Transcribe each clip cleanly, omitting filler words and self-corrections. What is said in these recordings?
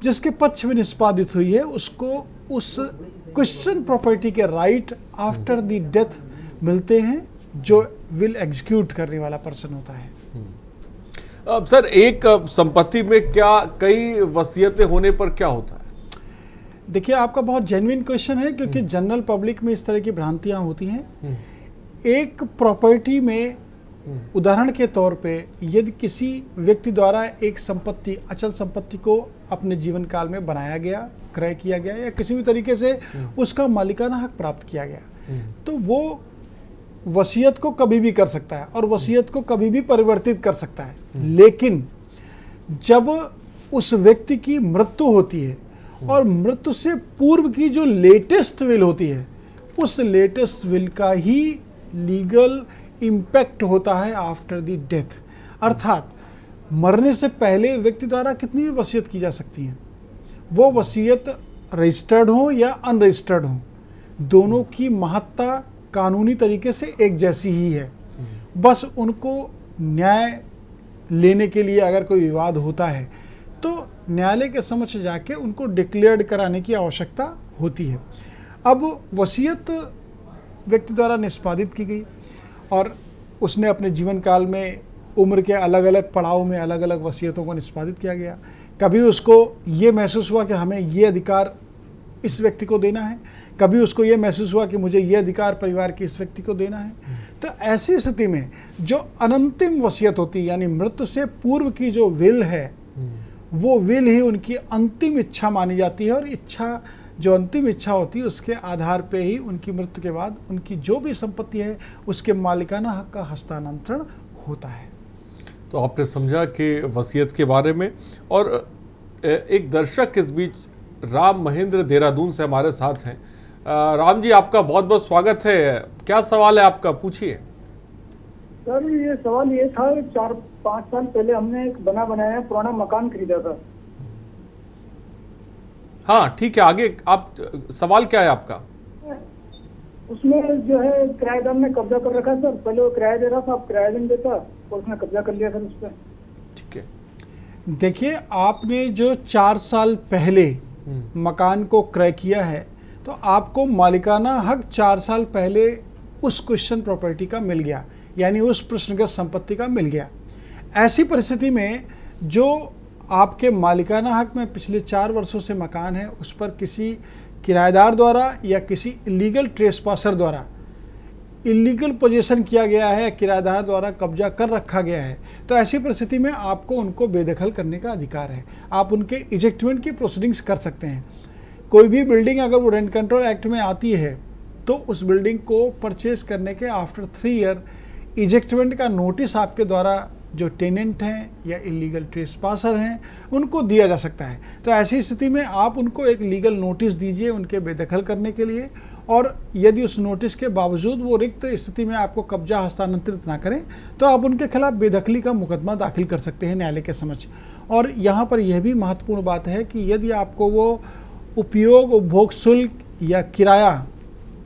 जिसके पक्ष में निष्पादित हुई है उसको उस क्वेश्चन प्रॉपर्टी के राइट आफ्टर द डेथ मिलते हैं, जो विल एग्जीक्यूट करने वाला पर्सन होता है। अब सर, एक संपत्ति में क्या कई वसीयतें होने पर क्या होता है? देखिए, आपका बहुत जेन्युइन क्वेश्चन है, क्योंकि जनरल पब्लिक में इस तरह की भ्रांतियां होती हैं। एक प्रॉपर्टी में उदाहरण के तौर पे यदि किसी व्यक्ति द्वारा एक संपत्ति, अचल संपत्ति को अपने जीवन काल में बनाया गया, क्रय किया गया या किसी भी तरीके से उसका मालिकाना हक प्राप्त किया गया, तो वो वसीयत को कभी भी कर सकता है और वसीयत को कभी भी परिवर्तित कर सकता है। लेकिन जब उस व्यक्ति की मृत्यु होती है और मृत्यु से पूर्व की जो लेटेस्ट विल होती है, उस लेटेस्ट विल का ही लीगल इम्पैक्ट होता है आफ्टर द डेथ। अर्थात मरने से पहले व्यक्ति द्वारा कितनी भी वसीयत की जा सकती है, वो वसीयत रजिस्टर्ड हो या अनरजिस्टर्ड हो, दोनों की महत्ता कानूनी तरीके से एक जैसी ही है। बस उनको न्याय लेने के लिए अगर कोई विवाद होता है तो न्यायालय के समक्ष जाके उनको डिक्लेयर्ड कराने की आवश्यकता होती है। अब वसीयत व्यक्ति द्वारा निष्पादित की गई और उसने अपने जीवन काल में उम्र के अलग अलग पड़ाव में अलग अलग वसीयतों को निष्पादित किया गया। कभी उसको ये महसूस हुआ कि हमें ये अधिकार इस व्यक्ति को देना है, कभी उसको ये महसूस हुआ कि मुझे ये अधिकार परिवार के इस व्यक्ति को देना है। तो ऐसी स्थिति में जो अनंतिम वसीयत होती है, यानी मृत्यु से पूर्व की जो विल है, वो विल ही उनकी अंतिम इच्छा मानी जाती है और इच्छा, जो अंतिम इच्छा होती है, उसके आधार पे ही उनकी मृत्यु के बाद उनकी जो भी संपत्ति है उसके मालिकाना हक का हस्तांतरण होता है। तो आपने समझा कि वसीयत के बारे में। और एक दर्शक इस बीच राम महेंद्र देहरादून से हमारे साथ हैं। राम जी, आपका बहुत बहुत स्वागत है। क्या सवाल है आपका, पूछिए। सर, ये सवाल ये था, 4-5 साल पहले हमने एक बनाया पुराना मकान खरीदा था। हाँ, ठीक है, आगे आप, सवाल क्या है आपका? उसमें जो है किराएदार ने कब्जा कर रखा सर। पहले वो किराया दे रहा था, अब किराया नहीं देता और उसने कब्जा कर लिया सर उस पर। ठीक है, देखिए, आपने जो 4 साल पहले मकान को क्रय किया है, तो आपको मालिकाना हक 4 साल पहले उस क्वेश्चन प्रॉपर्टी का मिल गया, यानी उस प्रश्नगत संपत्ति का मिल गया। ऐसी परिस्थिति में जो आपके मालिकाना हक में पिछले 4 वर्षों से मकान है, उस पर किसी किराएदार द्वारा या किसी इलीगल ट्रेसपासर द्वारा इलीगल पोजीशन किया गया है, किराएदार द्वारा कब्जा कर रखा गया है, तो ऐसी परिस्थिति में आपको उनको बेदखल करने का अधिकार है। आप उनके इजेक्टमेंट की प्रोसीडिंग्स कर सकते हैं। कोई भी बिल्डिंग अगर वो रेंट कंट्रोल एक्ट में आती है तो उस बिल्डिंग को परचेज करने के आफ्टर 3 ईयर इजेक्टमेंट का नोटिस आपके द्वारा जो टेनेंट हैं या इलीगल ट्रेसपासर हैं उनको दिया जा सकता है। तो ऐसी स्थिति में आप उनको एक लीगल नोटिस दीजिए उनके बेदखल करने के लिए, और यदि उस नोटिस के बावजूद वो रिक्त स्थिति में आपको कब्जा हस्तांतरित ना करें तो आप उनके खिलाफ बेदखली का मुकदमा दाखिल कर सकते हैं न्यायालय के समक्ष। और यहाँ पर यह भी महत्वपूर्ण बात है कि यदि आपको वो उपयोग, उपभोग शुल्क या किराया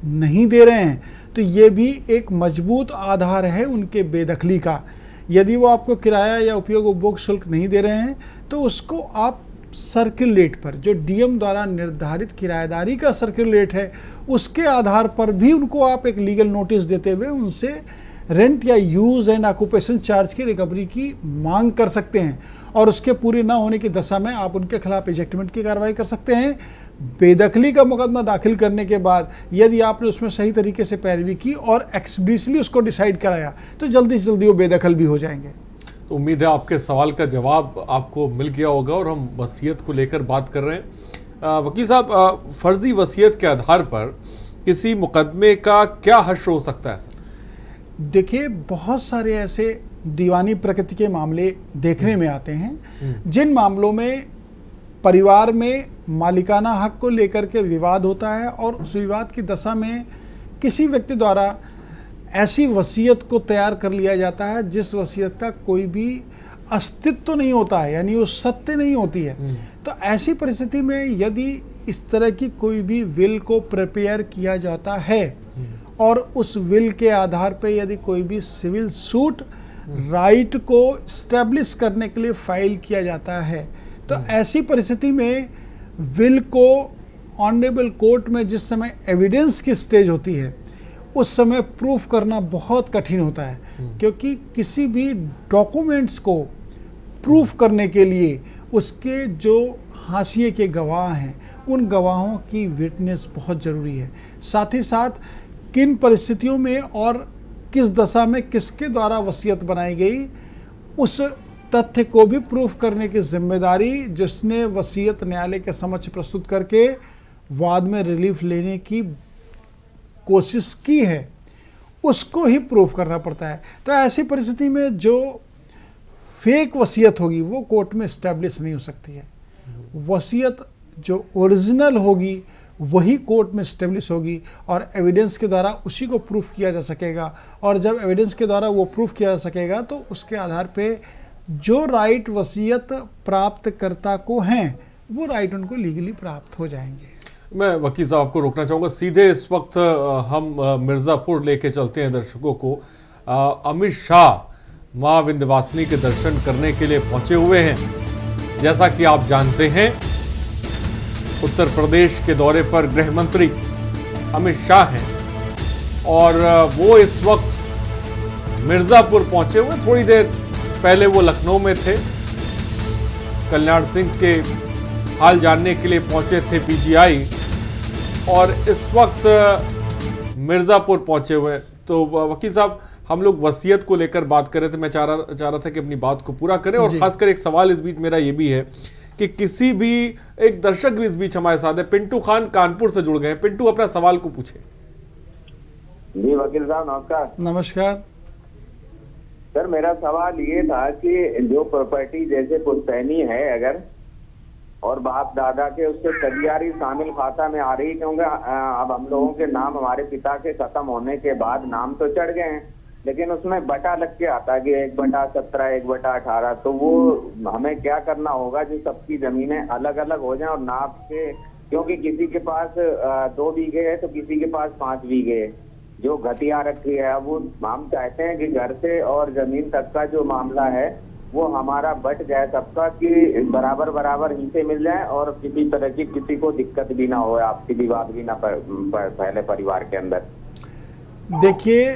नहीं दे रहे हैं तो ये भी एक मजबूत आधार है उनके बेदखली का। यदि वो आपको किराया या उपयोग उपभोग शुल्क नहीं दे रहे हैं तो उसको आप सर्किल रेट पर, जो डीएम द्वारा निर्धारित किराएदारी का सर्किल रेट है, उसके आधार पर भी उनको आप एक लीगल नोटिस देते हुए उनसे रेंट या यूज एंड ऑक्यूपेशन चार्ज की रिकवरी की मांग कर सकते हैं, और उसके पूरी ना होने की दशा में आप उनके खिलाफ इजेक्टमेंट की कार्रवाई कर सकते हैं। बेदखली का मुकदमा दाखिल करने के बाद यदि आपने उसमें सही तरीके से पैरवी की और एक्सप्लिसिटली उसको डिसाइड कराया तो जल्दी से जल्दी वो बेदखल भी हो जाएंगे। तो उम्मीद है आपके सवाल का जवाब आपको मिल गया होगा। और हम वसीयत को लेकर बात कर रहे हैं। वकील साहब, फर्जी वसीयत के आधार पर किसी मुकदमे का हश्र हो सकता है सर? देखिए, बहुत सारे ऐसे दीवानी प्रकृति के मामले देखने में आते हैं जिन मामलों में परिवार में मालिकाना हक को लेकर के विवाद होता है और उस विवाद की दशा में किसी व्यक्ति द्वारा ऐसी वसीयत को तैयार कर लिया जाता है जिस वसीयत का कोई भी अस्तित्व नहीं होता है, यानी वो सत्य नहीं होती है। तो ऐसी परिस्थिति में यदि इस तरह की कोई भी विल को प्रिपेयर किया जाता है और उस विल के आधार पर यदि कोई भी सिविल सूट राइट को स्टैब्लिश करने के लिए फाइल किया जाता है तो ऐसी परिस्थिति में विल को ऑनरेबल कोर्ट में जिस समय एविडेंस की स्टेज होती है उस समय प्रूफ करना बहुत कठिन होता है, क्योंकि किसी भी डॉक्यूमेंट्स को प्रूफ करने के लिए उसके जो हाशिए के गवाह हैं उन गवाहों की विटनेस बहुत ज़रूरी है। साथ ही साथ किन परिस्थितियों में और किस दशा में किसके द्वारा वसीयत बनाई गई उस तथ्य को भी प्रूफ करने की जिम्मेदारी जिसने वसीयत न्यायालय के समक्ष प्रस्तुत करके वाद में रिलीफ लेने की कोशिश की है उसको ही प्रूफ करना पड़ता है। तो ऐसी परिस्थिति में जो फेक वसीयत होगी वो कोर्ट में इस्टेब्लिश नहीं हो सकती है। वसीयत जो ओरिजिनल होगी वही कोर्ट में इस्टेब्लिश होगी और एविडेंस के द्वारा उसी को प्रूफ किया जा सकेगा, और जब एविडेंस के द्वारा वो प्रूफ किया जा सकेगा तो उसके आधार पे जो राइट वसीयत प्राप्तकर्ता को हैं वो राइट उनको लीगली प्राप्त हो जाएंगे। मैं वकील साहब आपको रोकना चाहूँगा, सीधे इस वक्त हम मिर्ज़ापुर लेके चलते हैं दर्शकों को। अमित शाह माँ विंध्यवासिनी के दर्शन करने के लिए पहुँचे हुए हैं। जैसा कि आप जानते हैं उत्तर प्रदेश के दौरे पर गृह मंत्री अमित शाह हैं और वो इस वक्त मिर्ज़ापुर पहुँचे हुए। थोड़ी देर पहले वो लखनऊ में थे, कल्याण सिंह के हाल जानने के लिए पहुंचे थे पीजीआई, और इस वक्त मिर्ज़ापुर पहुंचे हुए। तो वकील साहब, हम लोग वसीयत को लेकर बात कर रहे थे। मैं चाह रहा था कि अपनी बात को पूरा करें, और खासकर एक सवाल इस बीच मेरा ये भी है कि किसी भी एक दर्शक भी इस बीच हमारे साथ है, पिंटू खान कानपुर से जुड़ गए हैं। पिंटू, अपना सवाल को पूछे। जी वकील साहब नमस्कार। नमस्कार सर, मेरा सवाल ये था कि जो प्रॉपर्टी जैसे पुश्तैनी है अगर और बाप दादा के उससे कदियारी शामिल खाता में आ रही, क्योंकि अब हम लोगों के नाम हमारे पिता के खत्म होने के बाद नाम तो चढ़ गए हैं लेकिन उसमें बटा लग के आता है कि 1/17 1/18, तो वो हमें क्या करना होगा जो सबकी जमीनें अलग अलग हो जाएं और नाप के, क्योंकि किसी के पास 2 बीघे है तो किसी के पास 5 बीघे है जो घटिया रखी है। अब वो हम चाहते हैं कि घर से और जमीन तक का जो मामला है वो हमारा बट जाए सबका, कि बराबर बराबर हिस्से मिल जाए और किसी तरह की किसी को दिक्कत भी ना हो, आपसी विवाद भी ना पहले परिवार के अंदर। देखिए,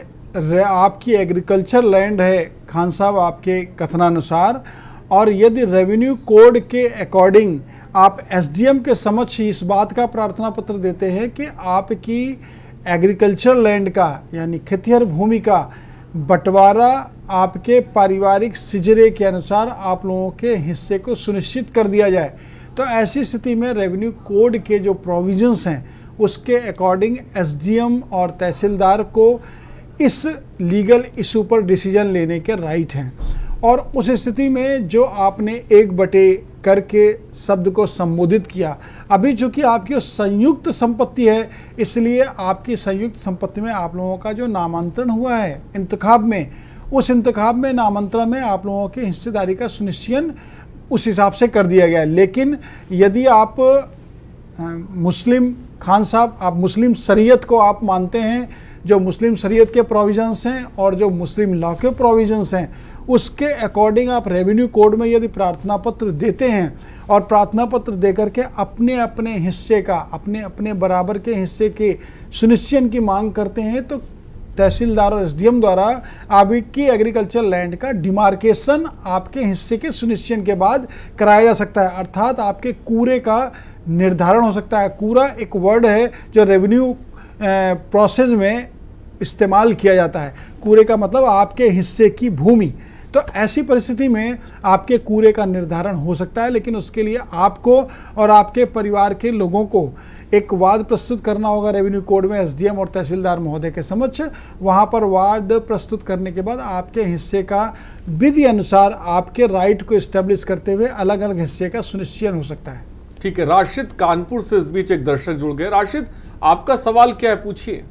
आपकी एग्रीकल्चर लैंड है खान साहब आपके कथनानुसार, और यदि रेवेन्यू कोड के अकॉर्डिंग आप एसडीएम के समक्ष इस बात का प्रार्थना पत्र देते हैं कि आपकी एग्रीकल्चर लैंड का यानी खेतिहर भूमि का बंटवारा आपके पारिवारिक सिजरे के अनुसार आप लोगों के हिस्से को सुनिश्चित कर दिया जाए, तो ऐसी स्थिति में रेवेन्यू कोड के जो प्रोविजंस हैं उसके अकॉर्डिंग एसडीएम और तहसीलदार को इस लीगल इशू पर डिसीजन लेने के राइट हैं। और उस स्थिति में जो आपने 1/1 करके शब्द को संबोधित किया, अभी चूंकि आपकी संयुक्त संपत्ति है इसलिए आपकी संयुक्त संपत्ति में आप लोगों का जो नामांतरण हुआ है इंतखाब में, उस इंतखाब में नामांतरण में आप लोगों की हिस्सेदारी का सुनिश्चयन उस हिसाब से कर दिया गया है। लेकिन यदि आप मुस्लिम खान साहब, आप मुस्लिम शरीयत को आप मानते हैं, जो मुस्लिम शरीयत के प्रोविजंस हैं और जो मुस्लिम लॉ के प्रोविजंस हैं उसके अकॉर्डिंग आप रेवेन्यू कोड में यदि प्रार्थना पत्र देते हैं और प्रार्थना पत्र देकर के अपने अपने हिस्से का, अपने अपने बराबर के हिस्से के सुनिश्चयन की मांग करते हैं, तो तहसीलदार और एसडीएम द्वारा आपकी एग्रीकल्चर लैंड का डिमार्केशन आपके हिस्से के सुनिश्चयन के बाद कराया जा सकता है, अर्थात आपके कूरे का निर्धारण हो सकता है। कूरा एक वर्ड है जो रेवेन्यू प्रोसेस में इस्तेमाल किया जाता है। कूरे का मतलब आपके हिस्से की भूमि। तो ऐसी परिस्थिति में आपके कूरे का निर्धारण हो सकता है, लेकिन उसके लिए आपको और आपके परिवार के लोगों को एक वाद प्रस्तुत करना होगा रेवेन्यू कोड में एसडीएम और तहसीलदार महोदय के समक्ष। वहां पर वाद प्रस्तुत करने के बाद आपके हिस्से का विधि अनुसार आपके राइट को इस्टेब्लिश करते हुए अलग अलग हिस्से का सुनिश्चयन हो सकता है। ठीक है, राशिद कानपुर से इस बीच एक दर्शक जुड़ गए। राशिद, आपका सवाल क्या है, पूछिए।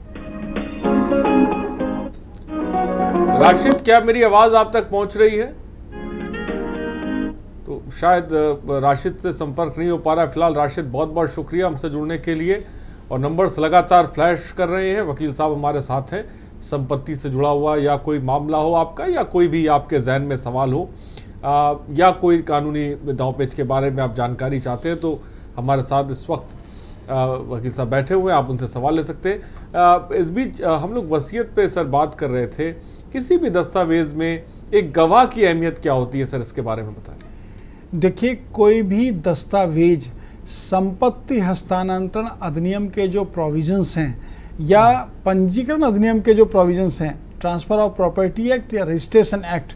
राशिद, क्या मेरी आवाज आप तक पहुंच रही है? तो शायद राशिद से संपर्क नहीं हो पा रहा है। फिलहाल राशिद, बहुत बहुत शुक्रिया हमसे जुड़ने के लिए, और नंबर्स लगातार फ्लैश कर रहे हैं। वकील साहब हमारे साथ हैं। संपत्ति से जुड़ा हुआ या कोई मामला हो आपका, या कोई भी आपके जहन में सवाल हो, या कोई कानूनी दांव पेच के बारे में आप जानकारी चाहते हैं तो हमारे साथ इस वक्त वकील साहब बैठे हुए हैं, आप उनसे सवाल ले सकते हैं। इस बीच हम लोग वसीयत पे सर बात कर रहे थे, किसी भी दस्तावेज में एक गवाह की अहमियत क्या होती है सर, इसके बारे में बताएं। देखिए, कोई भी दस्तावेज संपत्ति हस्तांतरण अधिनियम के जो प्रोविजंस हैं या पंजीकरण अधिनियम के जो प्रोविजंस हैं, ट्रांसफर ऑफ प्रॉपर्टी एक्ट या रजिस्ट्रेशन एक्ट,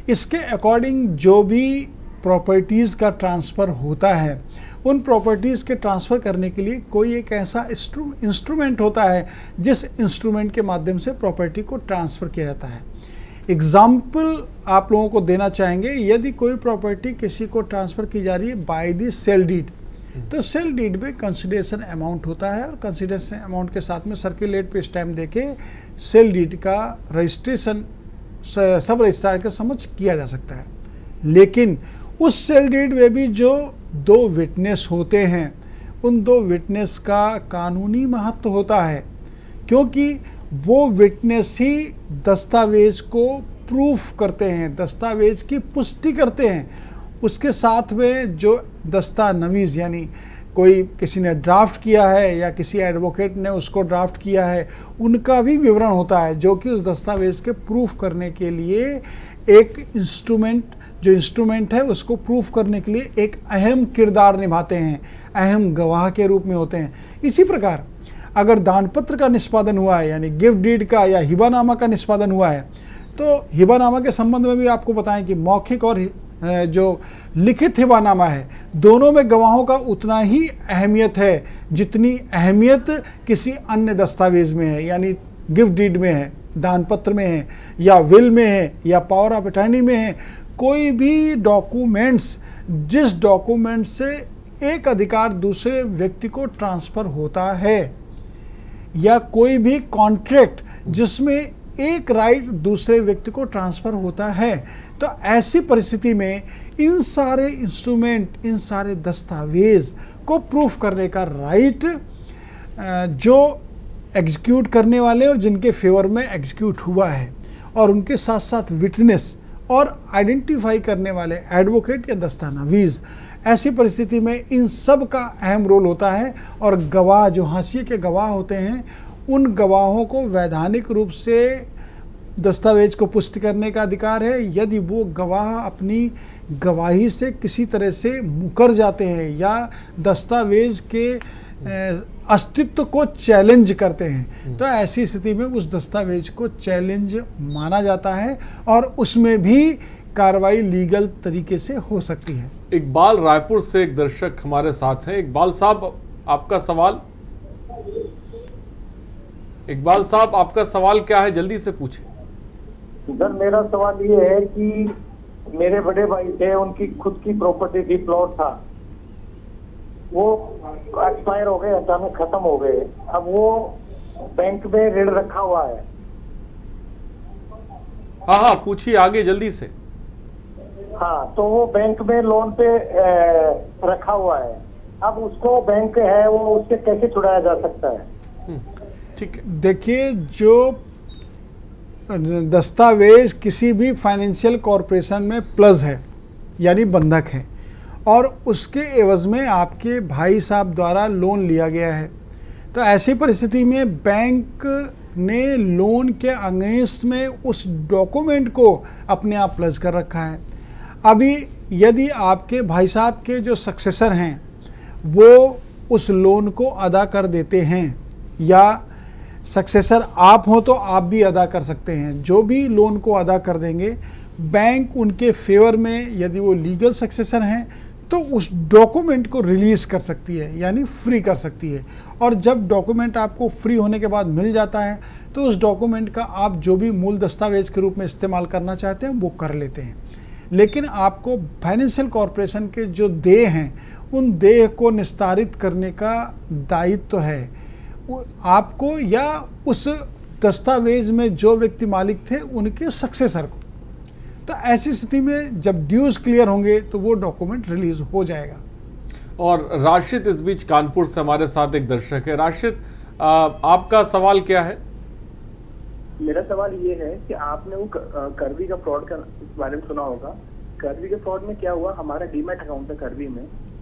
इसके अकॉर्डिंग जो भी प्रॉपर्टीज़ का ट्रांसफ़र होता है, उन प्रॉपर्टीज़ के ट्रांसफ़र करने के लिए कोई एक ऐसा इंस्ट्रूमेंट होता है जिस इंस्ट्रूमेंट के माध्यम से प्रॉपर्टी को ट्रांसफ़र किया जाता है। एग्जाम्पल आप लोगों को देना चाहेंगे, यदि कोई प्रॉपर्टी किसी को ट्रांसफ़र की जा रही है बाय दी सेल डीड, तो सेल डीड में कंसिडरेशन अमाउंट होता है और कंसिडरेशन अमाउंट के साथ में सर्कुलेट पे स्टैम्प देके सेल डीड का रजिस्ट्रेशन सब रजिस्ट्रार के समक्ष किया जा सकता है। लेकिन उस सेल डीड में भी जो दो विटनेस होते हैं, उन दो विटनेस का कानूनी महत्व होता है, क्योंकि वो विटनेस ही दस्तावेज को प्रूफ करते हैं, दस्तावेज की पुष्टि करते हैं। उसके साथ में जो दस्तावेज यानी कोई किसी ने ड्राफ्ट किया है या किसी एडवोकेट ने उसको ड्राफ्ट किया है, उनका भी विवरण होता है, जो कि उस दस्तावेज के प्रूफ करने के लिए एक इंस्ट्रूमेंट है उसको प्रूफ करने के लिए एक अहम किरदार निभाते हैं, अहम गवाह के रूप में होते हैं। इसी प्रकार अगर दानपत्र का निष्पादन हुआ है, यानी गिफ्ट डीड का या हिबानामा का निष्पादन हुआ है, तो हिबानामा के संबंध में भी आपको बताएं कि मौखिक और जो लिखित हिबानामा है, दोनों में गवाहों का उतना ही अहमियत है जितनी अहमियत किसी अन्य दस्तावेज में है, यानी गिफ्ट डीड में है, दानपत्र में है, या विल में है, या पावर ऑफ अटॉर्नी में है। कोई भी डॉक्यूमेंट्स, जिस डॉक्यूमेंट से एक अधिकार दूसरे व्यक्ति को ट्रांसफ़र होता है, या कोई भी कॉन्ट्रैक्ट जिसमें एक राइट दूसरे व्यक्ति को ट्रांसफ़र होता है, तो ऐसी परिस्थिति में इन सारे इंस्ट्रूमेंट, इन सारे दस्तावेज को प्रूफ करने का राइट जो एग्जीक्यूट करने वाले और जिनके फेवर में एग्जीक्यूट हुआ है, और उनके साथ साथ विटनेस और आइडेंटिफाई करने वाले एडवोकेट या दस्तावेज, ऐसी परिस्थिति में इन सब का अहम रोल होता है। और गवाह, जो हाशिए के गवाह होते हैं, उन गवाहों को वैधानिक रूप से दस्तावेज को पुष्टि करने का अधिकार है। यदि वो गवाह अपनी गवाही से किसी तरह से मुकर जाते हैं या दस्तावेज के अस्तित्व को चैलेंज करते हैं, तो ऐसी स्थिति में उस दस्तावेज को चैलेंज माना जाता है और उसमें भी कार्रवाई लीगल तरीके से हो सकती है। इकबाल रायपुर से एक दर्शक हमारे साथ हैं। इकबाल साहब, आपका सवाल। इकबाल साहब, आपका सवाल क्या है, जल्दी से पूछें। सर, मेरा सवाल ये है कि मेरे बड़े भाई थे, उनकी खुद की प्रॉपर्टी थी, प्लॉट था, वो एक्सपायर हो गए, अचानक खत्म हो गए। अब वो बैंक में ऋण रखा हुआ है। हाँ, पूछिए आगे जल्दी से। हाँ, तो वो बैंक में लोन पे रखा हुआ है। अब उसको बैंक है वो उससे कैसे छुड़ाया जा सकता है? ठीक है। देखिए, जो दस्तावेज किसी भी फाइनेंशियल कॉरपोरेशन में प्लस है यानी बंधक है, और उसके एवज में आपके भाई साहब द्वारा लोन लिया गया है, तो ऐसी परिस्थिति में बैंक ने लोन के अगेंस्ट में उस डॉक्यूमेंट को अपने आप प्लस कर रखा है। अभी यदि आपके भाई साहब के जो सक्सेसर हैं वो उस लोन को अदा कर देते हैं, या सक्सेसर आप हो तो आप भी अदा कर सकते हैं, जो भी लोन को अदा कर देंगे, बैंक उनके फेवर में, यदि वो लीगल सक्सेसर हैं, तो उस डॉक्यूमेंट को रिलीज़ कर सकती है, यानी फ्री कर सकती है। और जब डॉक्यूमेंट आपको फ्री होने के बाद मिल जाता है, तो उस डॉक्यूमेंट का आप जो भी मूल दस्तावेज के रूप में इस्तेमाल करना चाहते हैं वो कर लेते हैं। लेकिन आपको फाइनेंशियल कॉरपोरेशन के जो देय हैं, उन देय को निस्तारित करने का दायित्व है आपको या उस दस्तावेज में जो व्यक्ति मालिक थे उनके सक्सेसर को। तो ऐसी स्थिति में जब ड्यूज क्लियर होंगे तो वो डॉक्यूमेंट रिलीज हो जाएगा। और राशिद इस बीच कानपुर से हमारे साथ एक दर्शक है। राशिद, आपका सवाल क्या है? मेरा सवाल ये है कि आपने वो करवी का फ्रॉड का बारे में सुना होगा। करवी के फ्रॉड में क्या हुआ, हमारा डीमैट अकाउंट था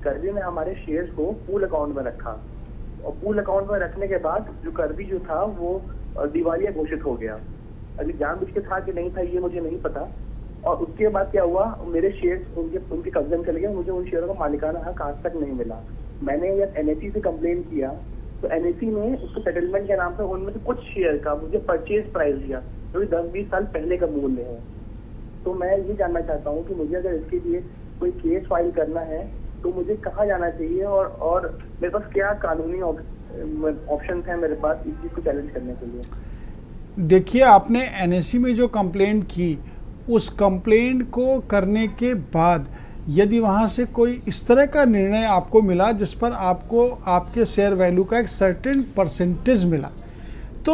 करवी में हमारे शेयर्स को पूल अकाउंट में रखा, और पूल अकाउंट में रखने के बाद जो करवी जो था वो दिवालिया घोषित हो गया। अभी जानबूझ के था कि नहीं था ये मुझे नहीं पता। और उसके बाद क्या हुआ, मेरे शेयर्स उनके कब्जे में चले गए, मुझे उन शेयरों का मालिकाना हक आज तक नहीं मिला। मैंने जब NSE से कंप्लेन किया तो NSE ने उसको सेटलमेंट के नाम पे उनमें से कुछ शेयर का मुझे परचेज प्राइस दिया जो 10-20 साल पहले का मूल्य है। तो मैं ये जानना चाहता हूँ कि मुझे अगर इसके लिए कोई केस फाइल करना है तो मुझे कहाँ जाना चाहिए, और मेरे पास क्या कानूनी ऑप्शन है मेरे पास इस चीज़ को चैलेंज करने के लिए। देखिए, आपने NSE में जो कंप्लेंट की, उस कंप्लेंट को करने के बाद यदि वहाँ से कोई इस तरह का निर्णय आपको मिला जिस पर आपको आपके शेयर वैल्यू का एक सर्टेन परसेंटेज मिला, तो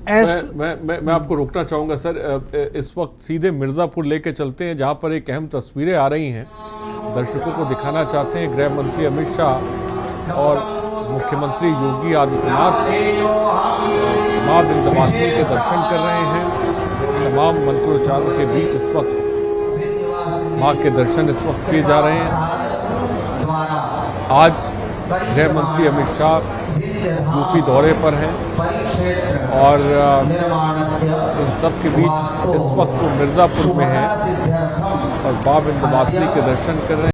मैं आपको रोकना चाहूँगा सर। इस वक्त सीधे मिर्ज़ापुर लेके चलते हैं जहाँ पर एक अहम तस्वीरें आ रही हैं, दर्शकों को दिखाना चाहते हैं। गृह मंत्री अमित शाह और मुख्यमंत्री योगी आदित्यनाथ माँ विंध्यवासिनी के दर्शन कर रहे हैं। तमाम मंत्रोच्चारण के बीच इस वक्त माँ के दर्शन इस वक्त किए जा रहे हैं। आज गृह मंत्री अमित शाह यूपी दौरे पर हैं और इन सब के बीच इस वक्त वो मिर्ज़ापुर में हैं और माँ विंध्यवासिनी के दर्शन कर रहे हैं।